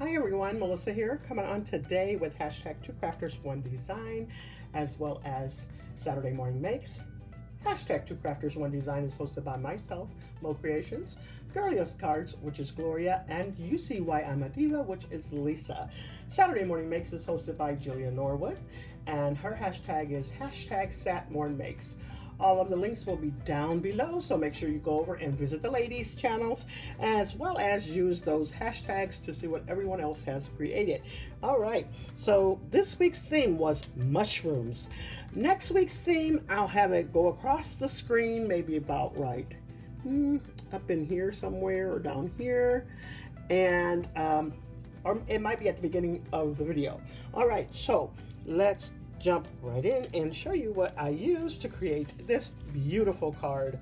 Hi everyone, Melissa here, coming on today with hashtag 2crafters1design as well as Saturday Morning Makes. Hashtag 2crafters1design is hosted by myself, Mo Creations, Girliest Cards, which is Gloria, and You See Why I'm a Diva, which is Lisa. Saturday Morning Makes is hosted by Jillian Norwood, and her hashtag is hashtag SatMornMakes. All of the links will be down below, so make sure you go over and visit the ladies' channels, as well as use those hashtags to see what everyone else has created. All right, so this week's theme was mushrooms. Next week's theme, I'll have it go across the screen, maybe about right up in here somewhere or down here, and or it might be at the beginning of the video. All right, so let's jump right in and show you what I used to create this beautiful card.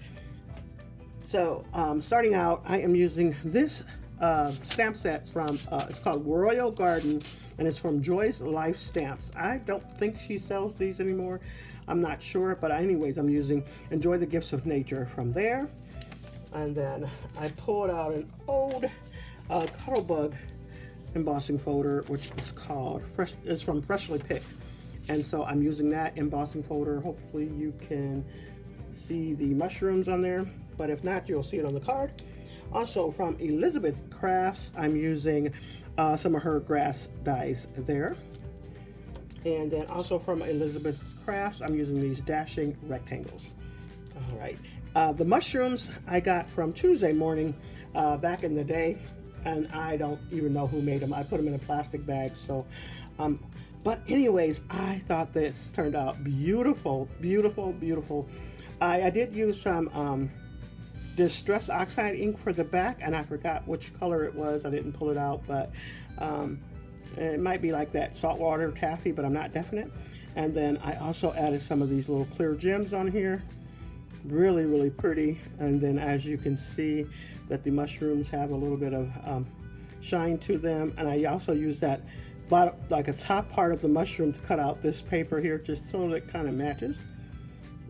So starting out, I am using this stamp set from, it's called Royal Garden, and it's from Joy's Life Stamps. I don't think she sells these anymore. I'm not sure, but anyways, I'm using Enjoy the Gifts of Nature from there. And then I pulled out an old Cuttlebug embossing folder, which is called it's from Freshly Picked. And so I'm using that embossing folder. Hopefully you can see the mushrooms on there, but if not, you'll see it on the card. Also from Elizabeth Crafts, I'm using some of her grass dies there. And then also from Elizabeth Crafts, I'm using these dashing rectangles. All right, the mushrooms I got from Tuesday Morning back in the day, and I don't even know who made them. I put them in a plastic bag, so but anyways, I thought this turned out beautiful, beautiful, beautiful. I did use some Distress Oxide ink for the back, and I forgot which color it was. I didn't pull it out, but it might be like that saltwater taffy, but I'm not definite. And then I also added some of these little clear gems on here. Really, really pretty. And then as you can see that the mushrooms have a little bit of shine to them. And I also used that like a top part of the mushroom to cut out this paper here, just so that it kind of matches.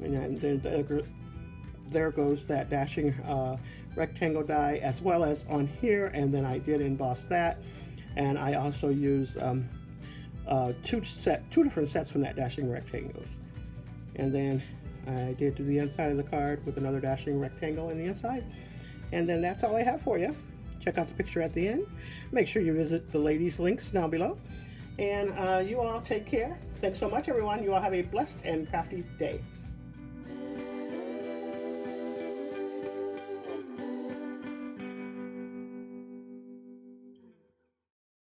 And then there goes that dashing rectangle die, as well as on here. And then I did emboss that, and I also used two different sets from that dashing rectangles. And then I did to the inside of the card with another dashing rectangle in the inside. And then that's all I have for you. Check out the picture at the end. Make sure you visit the ladies' links down below. And you all take care. Thanks so much, everyone. You all have a blessed and crafty day.